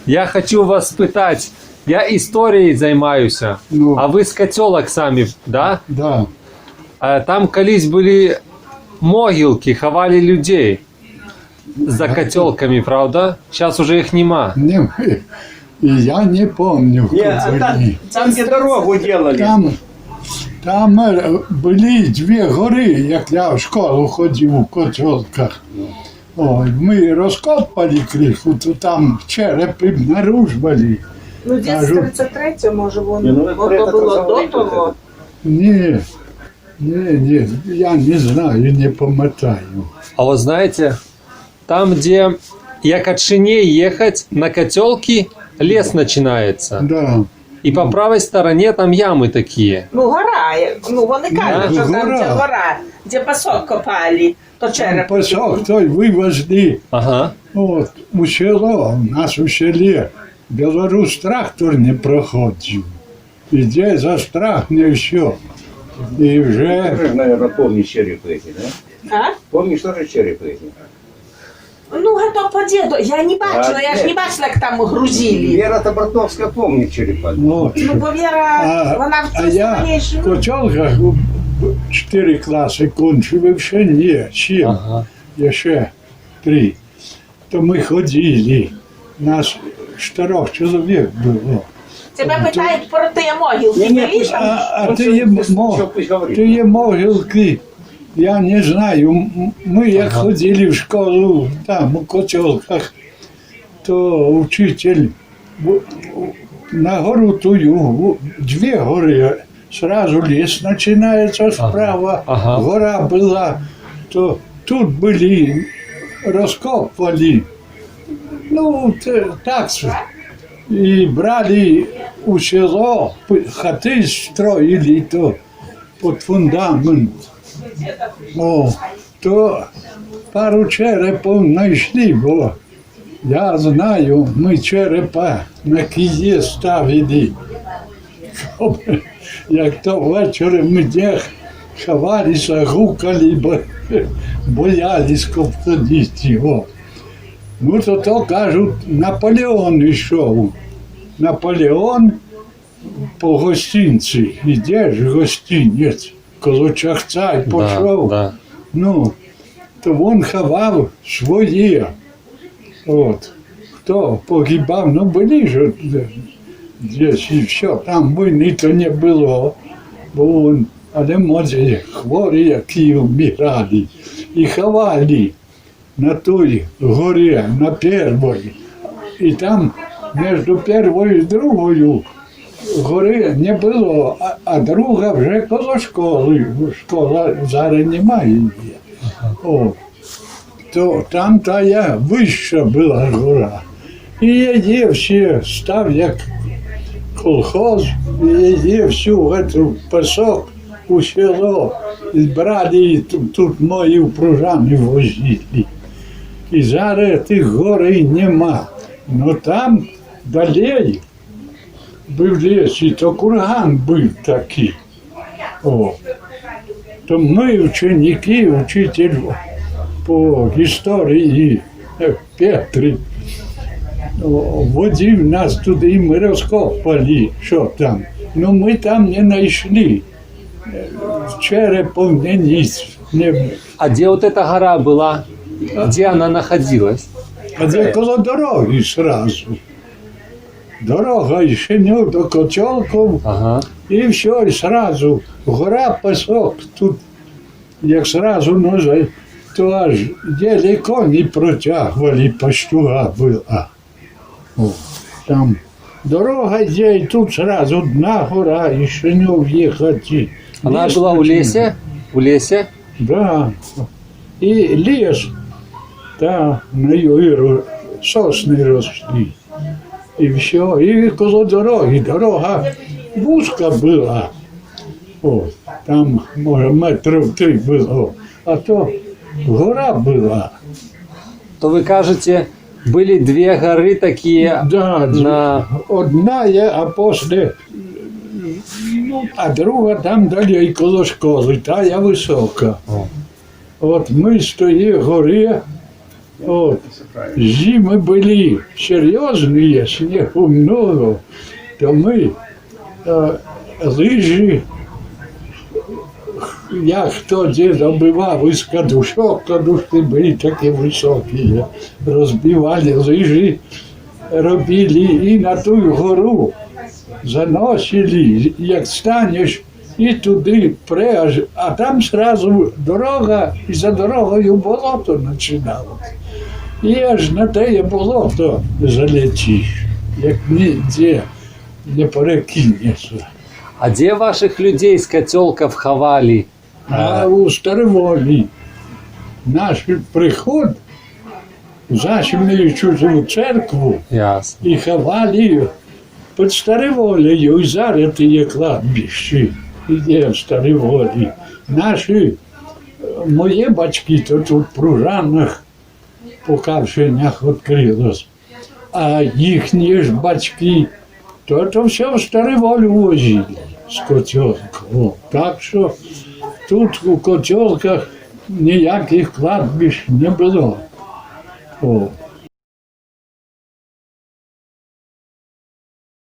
Я хочу вас спитати, я історією займаюся, Ну. а ви з котелок самі, да? Да. А там колись були могилки, ховали людей за котелками, правда? Зараз уже їх нема. Не, и я не помню, кто Не, а были. там, где дорогу делали. Там були дві гори, як я в школу ходив у Котелках. Ой, ми розкопали криху, то там черепи обнаружували. Ну, десь Кажу. 33 може, Ні, воно ну, ви було про це до говорите, того. Ні, я не знаю, не пам'ятаю. А вот знаете, там, где як от Шиней ехать на котелки, лес начинается. Да. И по правой стороне там ямы такие. Ну, гора, ну вони кажуть, що там гора. ця гора, де пісок копали, то Там череп. пісок той вивезли. Ага. От, у село, у нас у селі білорус трактор не проходив. Іде застрахне все. І вже Ты, наверное, помнишь черепы эти, да? А? Помнишь тоже черепы эти? Ну, гато по діду, я не бачила, я ж не бачила, як там грузили. Вера Табартовская помнит черепа. ну, Ну, бо Віра, вона в а цій я стороні в живе. Котелках 4 класи кончив, ще ні, 7, Ага. ще 3. То ми ходили, нас 4 чоловік було. Тебе питають про ті могилки, Ні, були пусть- там? А ти є, Пусть говорит. ти є могилки, я не знаю. Ми як ходили в школу там у Котелках, то учитель на гору тую, 2 гори, сразу лес починається справа, Ага. гора була, то тут були, розкопували. Ну, так. І брали у село, хати строїли то під фундамент. О, то пару черепів знайшли, бо я знаю, ми черепа на киє ставили. Як то ввечері ми де ховалися, гукали, бо боялись ходити. Ну, то кажуть, Наполеон йшов. Наполеон по гостинці. Іде ж гостинець, коло Чахця й пішов. Да. Ну, то він ховав своє. От. Хто погибав, ну були ж десь і все, там війни то не було. Бо він, але може хворі, які вмирали. І ховали на той горі, на першій. І там між першою і другою гори не було, а друга вже коло школи. Школа зараз немає її. О, то там тая вища була гора. І її всі став як колхоз, і її всю эту пісок у село брали, і тут мої пружани возили. І зараз тих горей нема. Ну там далі був ліс, і то курган був такий. О. То ми, ученики, учитель по історії Петрі, водив нас туди, і ми розкопали, що там. Ну ми там не знайшли. Черепов не ніс. А где вот эта гора была? Где она находилась? А де коло дороги сразу. Дорога і Шиню до Котелків, Ага. і все, і сразу. Гора, пісок, тут як сразу ножа, то аж далеко не протягували, пастуга була. О, там дорога йде, і тут сразу одна гора, і Шиню в'їхати. Она Ліс была у починає. лесе? У лесе? Да. І ліс, та на юру сосни росли. І все, і коло дороги. Дорога вузька була. О, там, може, метрів 3 було. А то гора була. То вы кажете, были 2 горы такие Да, на... одна є, а після, ну, а друга там далі коло школи, та я висока. О. От ми з тої гори Вот. Зимы были серьезные, снегу много, то мы лыжи, я хто де добивав із кадушок, кадушки були такі високі, розбивали лыжи, робили і на ту гору заносили, як станеш, і туди преаж, а там сразу дорога, і за дорогою болото починалося. І аж на те болото залетиш, як ніде не перекинешся. А где ваших людей с котелков ховали? А у Староволі наш приход зачинили чужу церкву Ясно. і ховали під Староволею, і зараз є кладбище, іде в Староволі. Наші, мої батьки, то тут в Пружанах по Кавшинях відкрилось, а їхні ж батьки, то все в Староволю возили з котелком. Так що тут у котелках ніяких кладбищ не було. О.